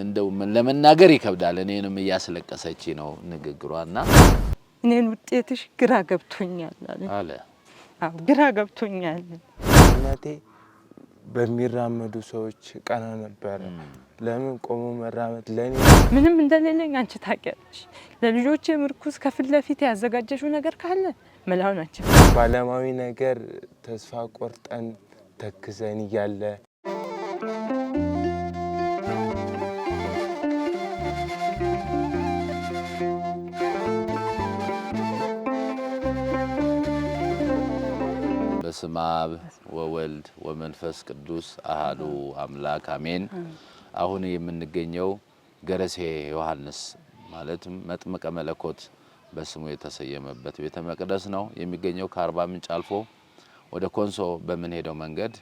እንደው ለመናገር ይከብዳል እኔንም ያስለቀሰች ነው ንግግሯና እኔን ውጤትሽ ግራ ገብቶኛል አለ አው ግራ ገብቶኛል እናቴ በሚራመዱ ሰዎች ቀና ነበር ለምን ቆሞ መራመድ ለኔ ምንም እንደሌለኝ አንቺ ታውቂያለሽ ለልጆቼ ምርኩስ ከፊት ለፊት ያዘጋጀሽው ነገር ካለ መላውን አንቺ ባለማዊ ነገር ተስፋ ቆርጠን ተክዘን ያለ በስመ አብ ወወልድ ወመንፈስ ቅዱስ አሐዱ አምላክ አሜን። አሁን የምንገኘው ገረሴ ዮሐንስ ማለትም መጥምቀ መለኮት በስሙ የተሰየመበት ቤተ መቅደስ ነው። የሚገኘው ከአርባ ምንጭ አልፎ ወደ ኮንሶ በምንሄደው መንገድ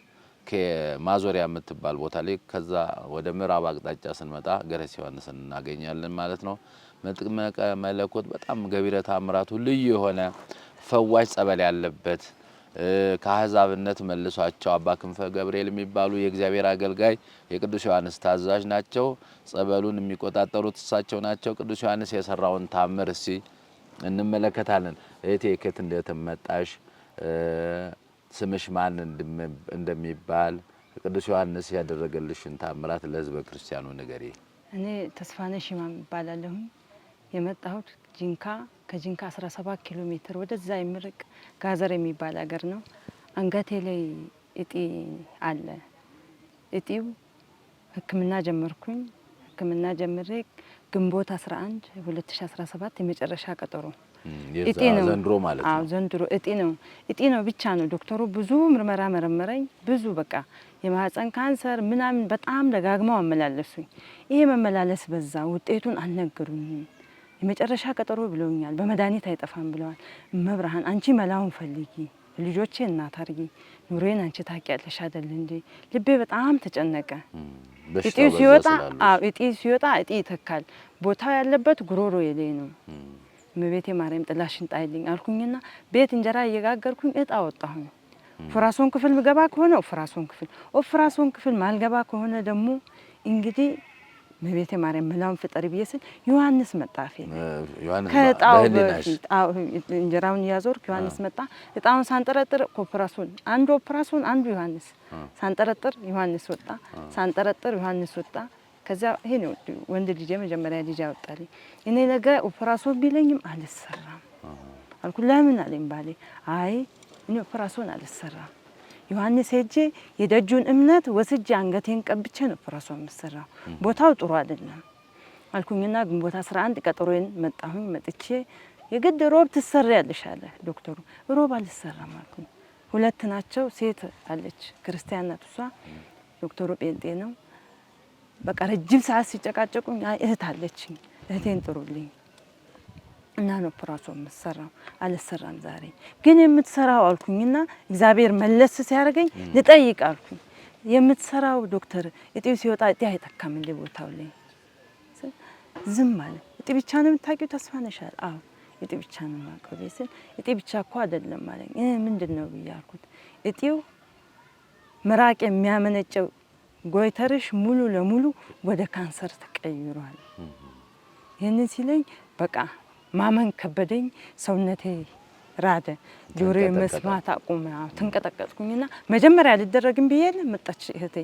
ከማዞሪያ የምትባል ቦታ ላይ ከዛ ወደ ምዕራብ አቅጣጫ ስንመጣ ገረሴ ዮሐንስን እናገኛለን ማለት ነው። መጥምቀ መለኮት በጣም ገቢረ ተአምራቱ ልዩ የሆነ ፈዋሽ ጸበል ያለበት ከአህዛብነት መልሷቸው አባ ክንፈ ገብርኤል የሚባሉ የእግዚአብሔር አገልጋይ የቅዱስ ዮሐንስ ታዛዥ ናቸው። ጸበሉን የሚቆጣጠሩት እሳቸው ናቸው። ቅዱስ ዮሐንስ የሰራውን ታምር እሲ እንመለከታለን። እቴ ከት እንደተመጣሽ ስምሽ ማን እንደሚባል ቅዱስ ዮሐንስ ያደረገልሽን ታምራት ለሕዝበ ክርስቲያኑ ንገሪ። እኔ ተስፋነሽ ማም ይባላለሁ። የመጣሁት ጂንካ ከጂንካ 17 ኪሎ ሜትር ወደዛ የሚርቅ ጋዘር የሚባል ሀገር ነው። አንገቴ ላይ እጢ አለ። እጢው ሕክምና ጀመርኩኝ። ሕክምና ጀምሬ ግንቦት 11 2017 የመጨረሻ ቀጠሮ እጢ ነው ዘንድሮ ማለት ነው። አዎ ዘንድሮ እጢ ነው ብቻ ነው። ዶክተሩ ብዙ ምርመራ መረመረኝ። ብዙ በቃ የማህፀን ካንሰር ምናምን በጣም ደጋግመው አመላለሱኝ። ይሄ መመላለስ በዛ ውጤቱን አልነገሩኝም። የመጨረሻ ቀጠሮ ብለውኛል። በመድኃኒት አይጠፋም ብለዋል። መብርሃን አንቺ መላውን ፈልጊ፣ ልጆቼ እናት አርጊ፣ ኑሮዬን አንቺ ታውቂያለሽ አይደል እንዴ? ልቤ በጣም ተጨነቀ። እጢ ሲወጣ እጢ ይተካል። ቦታው ያለበት ጉሮሮ የሌ ነው። እመቤቴ ማርያም ጥላሽን ጣይልኝ አልኩኝና ቤት እንጀራ እየጋገርኩኝ እጣ ወጣሁኝ። ኦፕራሶን ክፍል ምገባ ከሆነ ኦፕራሶን ክፍል ማልገባ ከሆነ ደግሞ እንግዲህ እመቤቴ ማርያም መላውን ፍጠሪ ብዬ ስል ዮሐንስ መጣ። ከእጣው በፊት እንጀራውን ያዞርክ ዮሐንስ መጣ። እጣውን ሳንጠረጥር ኦፕራሶን አንዱ ዮሐንስ ሳንጠረጥር ዮሐንስ ወጣ። ሳንጠረጥር ዮሐንስ ወጣ። ከዛ ይሄ ነው ወንድ ልጅ መጀመሪያ ልጅ አወጣልኝ። እኔ ነገ ኦፕራሶን ቢለኝም አልሰራም አልኩ። ለምን አለኝ ባሌ። አይ እኔ ኦፕራሶን አልሰራም ዮሐንስ ሄጄ የደጁን እምነት ወስጄ አንገቴን ቀብቼ ነው ኦፕራሶን የምሰራው። ቦታው ጥሩ አይደለም አልኩኝና ግንቦት 11 ቀጠሮዬን መጣሁኝ። መጥቼ የግድ ሮብ ትሰሪያለሽ አለ ዶክተሩ። ሮብ አልሰራም አልኩኝ። ሁለት ናቸው። ሴት አለች ክርስቲያን ናት እሷ። ዶክተሩ ጴንጤ ነው። በቃ ረጅም ሰዓት ሲጨቃጨቁኝ አይ እህት አለችኝ እህቴን ጥሩልኝ እና ነው ኦፕራሶን የምሰራው። አልሰራም ዛሬ ግን የምትሰራው አልኩኝና እግዚአብሔር መለስ ሲያደርገኝ ልጠይቅ አልኩኝ። የምትሰራው ዶክተር እጢው ሲወጣ እጢ አይተካም እንደ ቦታው ላይ ዝም አለ። እጢ ብቻ ነው የምታውቂው ተስፋነሽ? አዎ እጢ ብቻ ነው የማውቀው ስል እጢ ብቻ እኮ አይደለም አለኝ። ምንድነው ብዬ አልኩት። እጢው ምራቅ የሚያመነጨው ጎይተርሽ ሙሉ ለሙሉ ወደ ካንሰር ተቀይሯል። ይህንን ሲለኝ በቃ ማመን ከበደኝ። ሰውነቴ ራደ። ጆሮዬ መስማት አቆመ። ተንቀጠቀጥኩኝና መጀመሪያ ልደረግም ብዬ መጣች እህቴ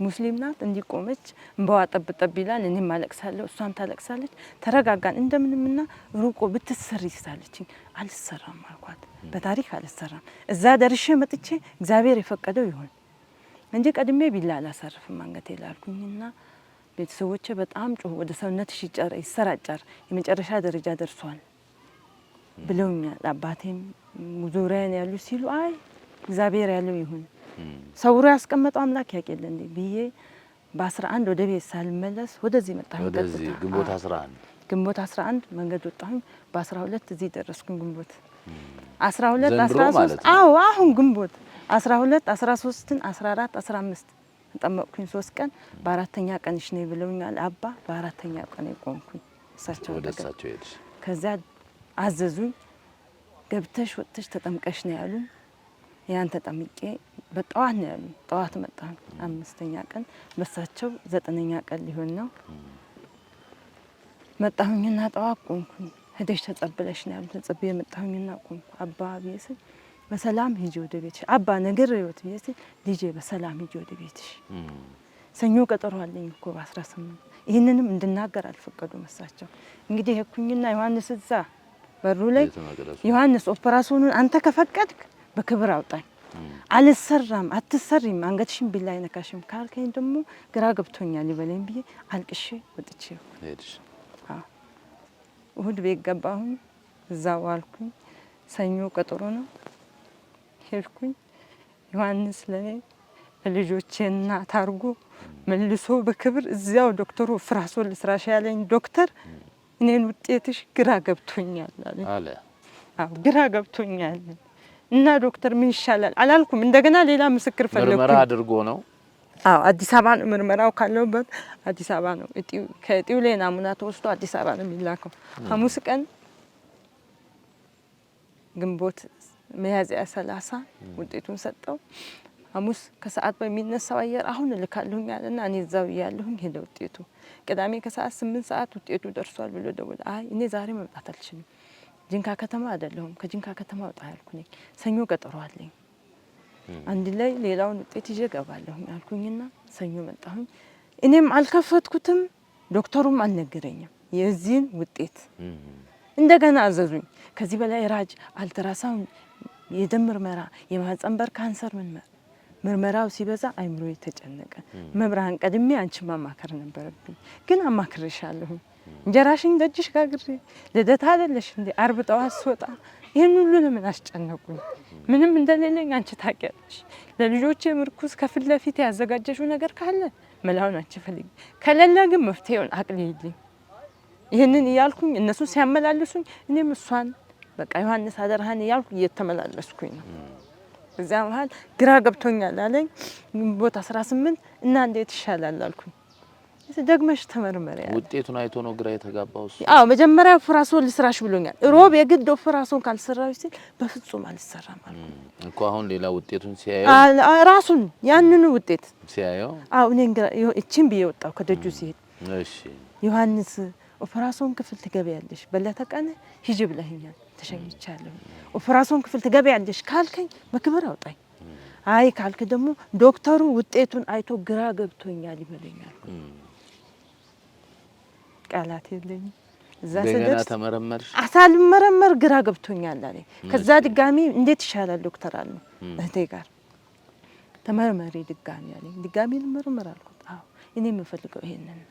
ሙስሊም ናት። እንዲቆመች እንባዋ ጠብጠብ ይላል። እኔም አለቅሳለሁ፣ እሷም ታለቅሳለች። ተረጋጋን እንደምንምና ሩቆ ብትሰሪ ይሳለችኝ። አልሰራም አልኳት። በታሪክ አልሰራም። እዛ ደርሼ መጥቼ እግዚአብሔር የፈቀደው ይሁን እንጂ ቀድሜ ቢላ አላሳርፍም አንገቴ ላልኩኝና ቤተሰቦቼ በጣም ጮሁ። ወደ ሰውነትሽ ይሰራጫል፣ የመጨረሻ ደረጃ ደርሷል ብለውኛል። አባቴም ዙሪያን ያሉ ሲሉ አይ እግዚአብሔር ያለው ይሁን ሰውሮ ያስቀመጠው አምላክ ያውቃል እንዴ ብዬ በ11 ወደ ቤት ሳልመለስ ወደዚህ መጣሁ። ወደዚህ ግንቦት 11 መንገድ ወጣሁኝ። በ12 እዚህ ደረስኩኝ። ግንቦት 12 13 አዎ አሁን ግንቦት 12 13 14 15 ተጠመቅኩኝ። 3 ቀን በአራተኛ ቀንሽ ነው ብለውኛል አባ። በአራተኛ ቀን ቆምኩኝ። እሳቸው ወደሳቸው ሄድሽ። ከዛ አዘዙኝ። ገብተሽ ወጥተሽ ተጠምቀሽ ነው ያሉኝ። ያን ተጠምቄ በጠዋት ነው ያሉኝ። ጠዋት መጣሁ 5ኛ ቀን በሳቸው 9ኛ ቀን ሊሆን ነው። መጣሁኝና ጠዋት ቆምኩኝ። ሄደሽ ተጸብለሽ ነው ያሉት። ተጸብዬ መጣሁኝና ቆምኩ። አባ ቢስ በሰላም ሂጂ ወደ ቤትሽ። አባ ነገር ይወት ቢስ ልጄ በሰላም ሂጂ ወደ ቤትሽ። ሰኞ ቀጠሮ አለኝ እኮ በ18 ይህንንም እንድናገር አልፈቀዱም እሳቸው። እንግዲህ ሄድኩኝና ዮሐንስ እዛ በሩ ላይ ዮሐንስ ኦፕራሲዮኑን አንተ ከፈቀድክ በክብር አውጣኝ፣ አልሰራም አትሰሪም አንገትሽን ቢላ አይነካሽም ካልከኝ ደግሞ ግራ ገብቶኛል ይበለኝ ብዬ አልቅሼ ወጥቼ ሄድሽ። እሁድ ቤት ገባሁኝ። እዛው ዋልኩኝ። ሰኞ ቀጠሮ ነው ሄድኩኝ። ዮሐንስ ለኔ ልጆቼ እናት አድርጎ መልሶ በክብር እዚያው ዶክተሩ ፍራሶል ስራሽ ያለኝ ዶክተር እኔን ውጤትሽ ግራ ገብቶኛል አለ። አዎ ግራ ገብቶኛል እና ዶክተር ምን ይሻላል አላልኩም። እንደገና ሌላ ምስክር ፈለኩ። ምርመራ አድርጎ ነው? አዎ አዲስ አበባ ነው ምርመራው ካለውበት አዲስ አበባ ነው። ከእጢው ላይ ናሙና ተወስዶ አዲስ አበባ ነው የሚላከው። ሐሙስ ቀን ግንቦት ሚያዝያ 30 ውጤቱን ሰጠው። ሐሙስ ከሰዓት በሚነሳው አየር አሁን ልካለሁኝ አለና እኔ እዛው ያለሁኝ ሄደ ውጤቱ። ቅዳሜ ከሰዓት 8 ሰዓት ውጤቱ ደርሷል ብሎ ደወለ። አይ እኔ ዛሬ መምጣት አልችልም፣ ጂንካ ከተማ አይደለሁም፣ ከጂንካ ከተማ ወጣ ያልኩኝ፣ ሰኞ ቀጠሮ አለኝ፣ አንድ ላይ ሌላውን ውጤት ይዤ እገባለሁኝ አልኩኝና ሰኞ መጣሁኝ። እኔም አልከፈትኩትም፣ ዶክተሩም አልነገረኝም የዚህን ውጤት። እንደገና አዘዙኝ። ከዚህ በላይ ራጅ፣ አልትራሳውንድ፣ የደም ምርመራ፣ የማህጸን በር ካንሰር ምርመራው ሲበዛ አይምሮ የተጨነቀ። መብርሃን ቀድሜ አንቺ ማማከር ነበረብኝ፣ ግን አማክርሻለሁ። እንጀራሽን ደጅሽ ጋግሬ ልደታ አይደለሽ እንዴ አርብ ጠዋት ስወጣ ይሄን ሁሉ ለምን አስጨነቁኝ? ምንም እንደሌለኝ አንቺ ታውቂያለሽ። ለልጆቼ ምርኩስ ከፊት ለፊት ያዘጋጀሽው ነገር ካለ መላውን አንቺ ፈልጊ፣ ከሌለ ግን መፍትሄውን አቅልይልኝ። ይሄንን እያልኩኝ እነሱ ሲያመላልሱኝ እኔም እሷን በቃ ዮሐንስ አደረሃን እያልኩ እየተመላለስኩኝ ነው። እዚያ መሀል ግራ ገብቶኛል አለኝ። ግንቦት 18 እና እንዴት ይሻላል አልኩኝ። ደግመሽ ተመርመሪ ያለ ውጤቱን አይቶ ነው ግራ የተጋባው እሱ። አዎ መጀመሪያ ፍራሶን ልስራሽ ብሎኛል። ሮብ የግድ ፍራሶን ካልሰራሽ ሲል በፍጹም አልሰራም አልኩኝ እኮ። አሁን ሌላ ውጤቱን ሲያየው ራሱን ያንኑ ውጤት ሲያየው አዎ እኔ እቺን ብዬ ወጣሁ ከደጁ ሲሄድ። እሺ ዮሐንስ ኦፕራሲዮን ክፍል ትገቢያለሽ፣ በለተ ቀን ሂጂ ብለኸኛል፣ ተሸኝቻለሁ። ኦፕራሲዮን ክፍል ትገቢያለሽ ካልከኝ በክብር አውጣኝ፣ አይ ካልክ ደግሞ ዶክተሩ ውጤቱን አይቶ ግራ ገብቶኛል ይበለኛል። ቃላት የለኝም። እዛ እንደገና ተመረመርሽ? አሳልመረመር ግራ ገብቶኛል አለኝ። ከዛ ድጋሚ እንዴት ይሻላል ዶክተር አለ እህቴ ጋር ተመርመሪ ድጋሚ አለኝ። ድጋሚ ልመረመር አልኩት። አዎ እኔ የምፈልገው ይሄንን ነው።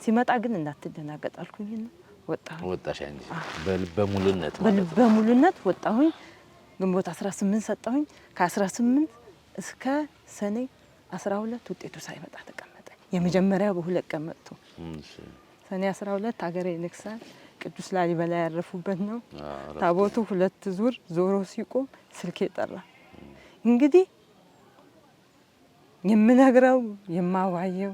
ሲመጣ ግን እንዳትደናገጥ አልኩኝና ወጣሁ። ወጣሽ አንጂ በልበ ሙሉነት በልበ ሙሉነት ወጣሁኝ። ግንቦት 18 ሰጠሁኝ። ከ18 እስከ ሰኔ 12 ውጤቱ ሳይመጣ ተቀመጠ። የመጀመሪያው በሁለት ቀን መጥቶ ሰኔ 12 ሀገሬ ንግሳል ቅዱስ ላሊበላ ያረፉበት ነው። ታቦቱ 2 ዙር ዞሮ ሲቆም ስልኬ ጠራ። እንግዲህ የምነግረው የማዋየው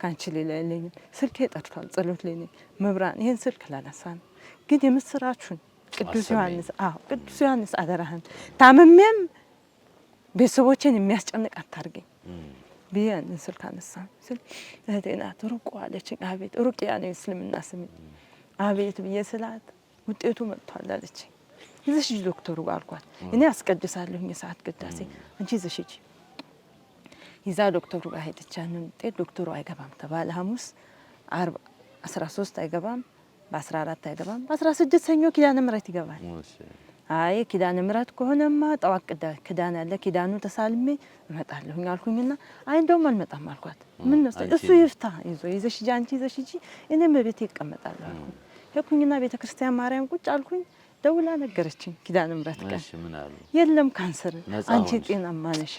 ካንቺ ሌላ የለኝም። ስልኬ ጠርቷል፣ ጸሎት ላይ ነኝ። መብራን ይሄን ስልክ ላነሳ ነው፣ ግን የምስራቹን ቅዱስ ዮሐንስ አደራህን ታምሜም ቤተሰቦቼን የሚያስጨንቅ አታርገኝ ብዬ ስልክ አነሳ ስል እህቴ ናት ሩቁ አለችኝ። አቤት ሩቅያ ነው እስልምና ስሜ። አቤት ብዬ ስላት ውጤቱ መጥቷል አለችኝ። ይዘሽ ሂጂ ዶክተሩ አልኳት። እኔ አስቀድሳለሁ የሰዓት ቅዳሴ፣ አንቺ ይዘሽ ሂጂ። ይዛ ዶክተሩ ጋር ሄደች። ያንን ውጤት ዶክተሩ አይገባም ተባለ። ሐሙስ፣ ዓርብ 13 አይገባም፣ በ14 አይገባም፣ በ16 ሰኞ ኪዳነ ምሕረት ይገባል። አይ ኪዳነ ምሕረት ከሆነማ ጠዋት ኪዳን ያለ ኪዳኑ ተሳልሜ እመጣለሁኝ አልኩኝና አይ እንደውም አልመጣም አልኳት። ምን ነው እሱ ይፍታ ይዘሽ ሂጂ፣ አንቺ ይዘሽ ሂጂ፣ እኔም በቤቴ እቀመጣለሁ አልኩኝ። ሄድኩኝና ቤተክርስቲያን ማርያም ቁጭ አልኩኝ። ደውላ ነገረችኝ ኪዳነ ምሕረት ቀን የለም ካንሰር፣ አንቺ ጤናማ ነሽ፣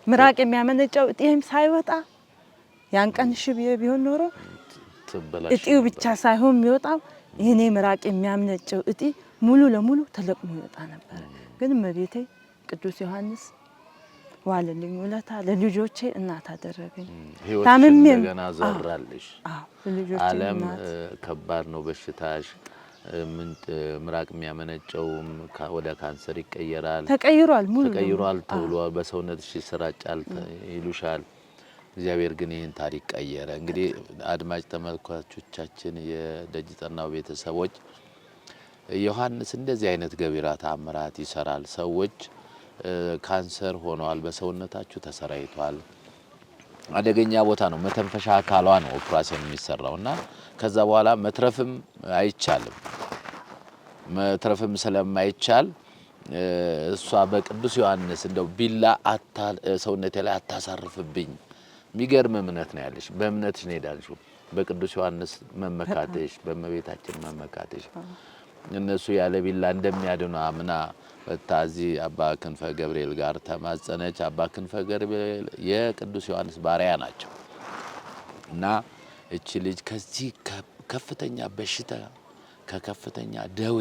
ምራቅ የሚያመነጨው እጤም ሳይወጣ ያን ቀን ሽብ ቢሆን ኖሮ እጤው ብቻ ሳይሆን የሚወጣው ይሄኔ ምራቅ የሚያመነጨው እጤ ሙሉ ለሙሉ ተለቅሞ ይወጣ ነበር። ግን እመቤቴ ቅዱስ ዮሐንስ ዋለልኝ ውለታ፣ ለልጆቼ እናት አደረገኝ። ታምሜም እንደገና ዘራልሽ። ዓለም ከባድ ነው በሽታሽ። ምራቅ የሚያመነጨው ወደ ካንሰር ይቀየራል ተቀይሯል ሙሉ ተቀይሯል ተብሏል በሰውነትሽ ይሰራጫል ይሉሻል እግዚአብሔር ግን ይህን ታሪክ ቀየረ እንግዲህ አድማጭ ተመልካቾቻችን የደጅ ጠናው ቤተሰቦች ዮሐንስ እንደዚህ አይነት ገቢራ ተአምራት ይሰራል ሰዎች ካንሰር ሆነዋል በሰውነታቸው ተሰራይቷል አደገኛ ቦታ ነው መተንፈሻ አካሏ ነው ኦፕራሲዮን የሚሰራውና ከዛ በኋላ መትረፍም አይቻልም መትረፍም ስለማይቻል እሷ በቅዱስ ዮሐንስ እንደው ቢላ ሰውነቴ ላይ አታሳርፍብኝ የሚገርም እምነት ነው ያለሽ በእምነትሽ ነው ሄዳልሽው በቅዱስ ዮሐንስ መመካተሽ በመቤታችን መመካተሽ እነሱ ያለ ቢላ እንደሚያድኑ አምና በታዚ አባ ክንፈ ገብርኤል ጋር ተማጸነች አባ ክንፈ ገብርኤል የቅዱስ ዮሐንስ ባሪያ ናቸው እና እቺ ልጅ ከዚህ ከፍተኛ በሽታ ከከፍተኛ ደዌ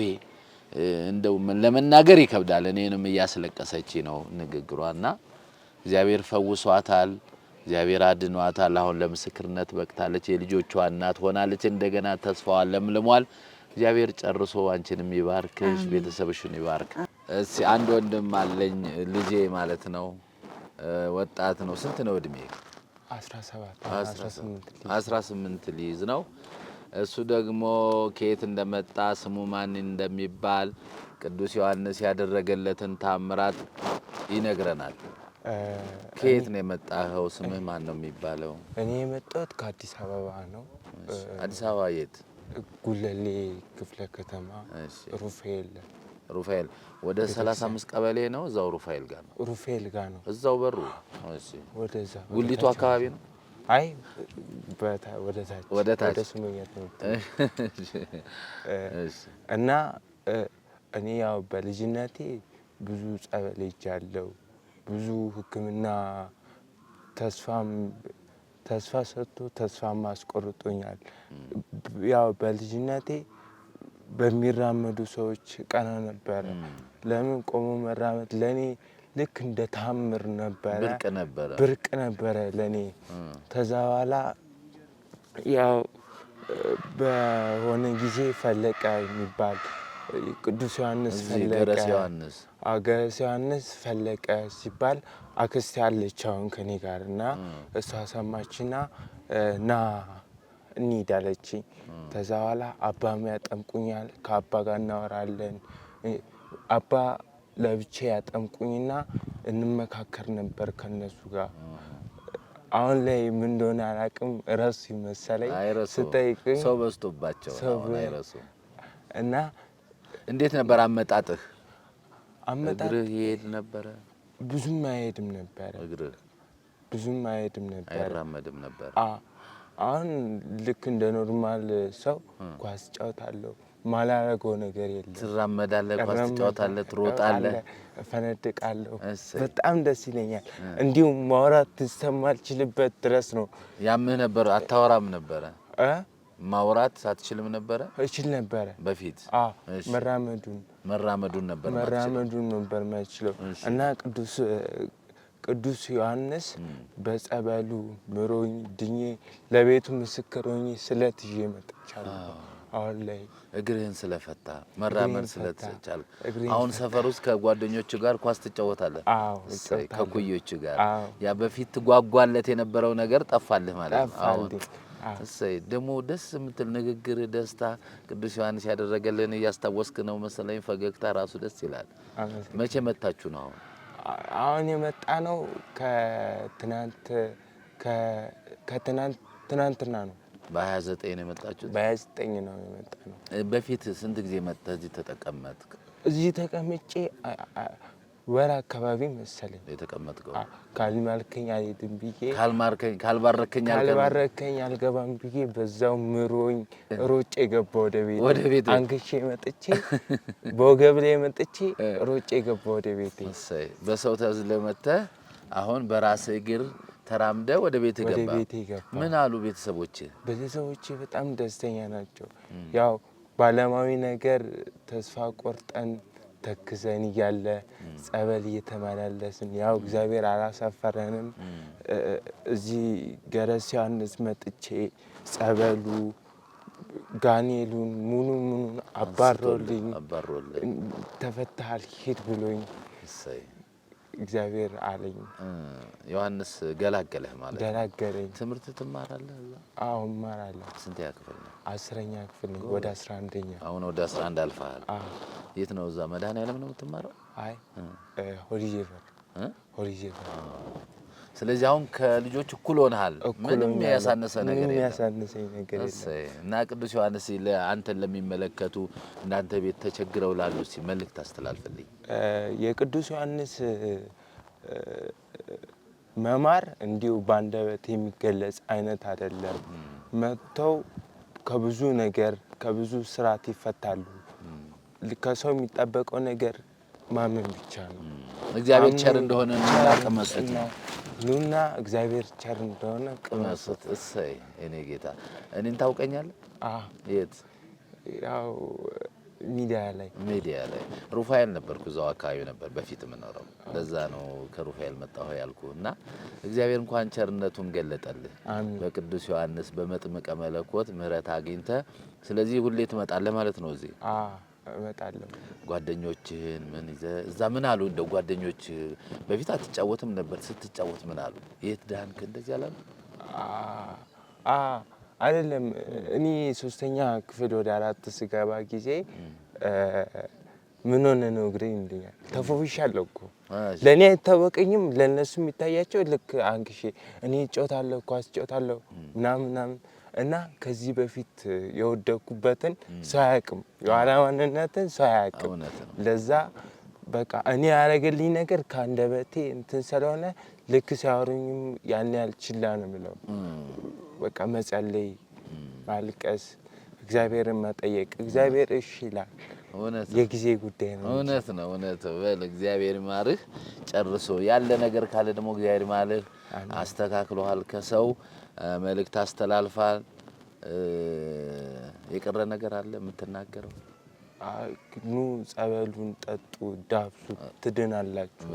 እንደው ለመናገር ይከብዳል እኔንም ያስለቀሰች ነው ንግግሯና እግዚአብሔር ፈውሷታል እግዚአብሔር አድኗታል አሁን ለምስክርነት በቅታለች የልጆቿ እናት ሆናለች እንደገና ተስፋዋ ለምልሟል እግዚአብሔር ጨርሶ አንቺንም ይባርክሽ ቤተሰብሽን ይባርክ እሺ አንድ ወንድም አለኝ ልጄ ማለት ነው ወጣት ነው ስንት ነው እድሜ 18 ሊይዝ ነው እሱ ደግሞ ከየት እንደመጣ ስሙ ማን እንደሚባል ቅዱስ ዮሐንስ ያደረገለትን ታምራት ይነግረናል ከየት ነው የመጣኸው ስምህ ማን ነው የሚባለው እኔ የመጣሁት ከአዲስ አበባ ነው አዲስ አበባ የት ጉለሌ ክፍለ ከተማ ሩፋኤል ወደ 35 ቀበሌ ነው እዛው ሩፋኤል ጋር ነው እዛው በሩ እሺ ወደዛ ጉሊቱ አካባቢ ነው አይ ወደ ታች ስሙኛት ነው እና እኔ ያው በልጅነቴ ብዙ ጸበል ሄጃለሁ ብዙ ህክምና ተስፋ ሰጥቶ ተስፋ ማስቆርጦኛል ያው በልጅነቴ በሚራመዱ ሰዎች ቀና ነበር ለምን ቆሞ መራመድ ለኔ ልክ እንደ ታምር ነበር ብርቅ ነበር ለኔ ተዛዋላ ያው በሆነ ጊዜ ፈለቀ የሚባል ቅዱስ ዮሐንስ ፈለቀ አገረስ ዮሐንስ ፈለቀ ሲባል አክስቴ ያለች አሁን ከኔ ጋርና እሷ ሰማችና ና እንሂድ አለችኝ ተዛዋላ አባም ያጠምቁኛል ከአባ ጋር እናወራለን አባ ለብቻ ያጠምቁኝና እንመካከር ነበር ከነሱ ጋር አሁን ላይ ምን እንደሆነ አላቅም ራስ ይመሰለኝ ስጠይቅኝ ሰው በስቶባቸው አይረሱ እና እንዴት ነበር አመጣጥህ እግርህ ይሄድ ነበር ብዙም አይሄድም ነበር አይራመድም ነበር አሁን ልክ እንደ ኖርማል ሰው ኳስ ጫወታለሁ ማላረገው ነገር የለም ትራመዳለህ ኳስ ጫወታለህ ትሮጣለህ ፈነድቃለሁ በጣም ደስ ይለኛል እንዲሁም ማውራት ትሰማልችልበት ድረስ ነው ያምህ ነበር አታወራም ነበር ማውራት ሳትችልም ነበር እችል ነበር በፊት መራመዱን ነበር ማይችለው እና ቅዱስ ዮሐንስ በጸበሉ ምሮኝ ድኜ ለቤቱ ምስክር ሆኜ ስለት ይዤ መጥቻለሁ አሁን ላይ እግርህን ስለፈታ መራመድ ስለተቻለ አሁን ሰፈር ውስጥ ከጓደኞች ጋር ኳስ ትጫወታለህ ከኩዮች ጋር ያ በፊት ጓጓለት የነበረው ነገር ጠፋልህ ማለት ነው አሁን እሰይ ደሞ ደስ የምትል ንግግር ደስታ ቅዱስ ዮሐንስ ያደረገልን ያስታወስክ ነው መሰለኝ ፈገግታ ራሱ ደስ ይላል መቼ መጣችሁ ነው አሁን የመጣ ነው ከትናንትና ነው በ29 ነው የመጣችሁት በ29 ነው የመጣ ነው በፊት ስንት ጊዜ መጣህ እዚህ ተጠቀመጥክ እዚህ ተቀምጬ ወራ አካባቢ መሰለኝ የተቀመጥከው ካልማርከኝ አልሄድም ብዬ ካልባረከኝ አልገባም ብዬ በዛው ምሮኝ ሮጬ ገባሁ ወደ ቤት አንግቼ መጥቼ በወገብ ላይ መጥቼ ሮጬ ገባሁ ወደ ቤት በሰው ተዝለመተህ አሁን በራስ እግር ተራምደ ወደ ቤት ገባ ምን አሉ ቤተሰቦቼ በጣም ደስተኛ ናቸው ያው ባለማዊ ነገር ተስፋ ቆርጠን ተክዘን ያለ ጸበል እየተመላለስን ያው እግዚአብሔር አላሳፈረንም እዚህ ገረስ ዮሐንስ መጥቼ ጸበሉ ጋኔሉን ምኑን አባሮልኝ አባሮልኝ ተፈታሃል ሂድ ብሎኝ እሰይ እግዚአብሔር አለኝ። ዮሐንስ ገላገለህ ማለት ገላገለኝ። ትምህርት ትማራለህ እዛ? አዎ እማራለሁ። ስንተኛ ክፍል ነው? 10ኛ ክፍል ነኝ። ወደ 11ኛ። አሁን ወደ 11 አልፈሃል። የት ነው? እዛ መድኃኔዓለም ነው የምትማረው? አይ ሆሊዜቨር ሆሊዜቨር። ስለዚህ አሁን ከልጆች እኩል ሆነሃል። ምንም ያሳነሰ ነገር የለም። ምንም ያሳነሰኝ ነገር የለም። እና ቅዱስ ዮሐንስ አንተን ለሚመለከቱ እናንተ ቤት ተቸግረው ላሉ መልእክት አስተላልፍልኝ። የቅዱስ ዮሐንስ መማር እንዲሁ ባንደበት የሚገለጽ አይነት አይደለም። መጥተው ከብዙ ነገር ከብዙ ስርዓት ይፈታሉ። ከሰው የሚጠበቀው ነገር ማመን ብቻ ነው። እግዚአብሔር ቸር እንደሆነ እናቀመሱት ነው። ኑና እግዚአብሔር ቸር እንደሆነ ቅመሱት። እሰይ እኔ ጌታ እኔን ታውቀኛለህ? የት? ያው ሚዲያ ላይ ሩፋኤል ነበርኩ። እዛው አካባቢ ነበር በፊት የምኖረው። ለዛ ነው ከሩፋኤል መጣሁ ያልኩ እና እግዚአብሔር እንኳን ቸርነቱን ገለጠልህ በቅዱስ ዮሐንስ በመጥምቀ መለኮት ምሕረት አግኝተህ። ስለዚህ ሁሌ ትመጣለህ ማለት ነው እዚህ? እመጣለሁ። ጓደኞችህን ምን ይዘህ እዛ ምን አሉ? እንደው ጓደኞች በፊት አትጫወትም ነበር? ስትጫወት ምን አሉ? የት ዳንክ እንደዚህ አላሉ? አይደለም እኔ 3ኛ ክፍል ወደ 4 ስገባ ጊዜ ምን ሆነ ነው እግሬ ይልኛል። ተፈውሻለሁ እኮ ለእኔ አይታወቀኝም፣ ለእነሱ የሚታያቸው ልክ አንክሼ እኔ እጮታለሁ ኳስ እጮታለሁ ምናምን እና ከዚህ በፊት የወደኩበትን ሰው አያውቅም፣ የኋላ ማንነትን ሰው አያውቅም። ለዛ በቃ እኔ ያደረገልኝ ነገር ከአንደበቴ እንትን ስለሆነ ልክ ሲያወሩኝም ያን ያህል ችላ ነው የምለው። በቃ መጸለይ፣ ማልቀስ፣ እግዚአብሔርን መጠየቅ። እግዚአብሔር እሺ ይላል። የጊዜ ጉዳይ ነው። እውነት ነው። በል እግዚአብሔር ይማርህ ጨርሶ። ያለ ነገር ካለ ደግሞ እግዚአብሔር ይማርህ። አስተካክሎሃል። ከሰው መልእክት አስተላልፋል። የቀረ ነገር አለ የምትናገረው? ኑ ጸበሉን ጠጡ፣ ዳብሱ፣ ትድናላችሁ።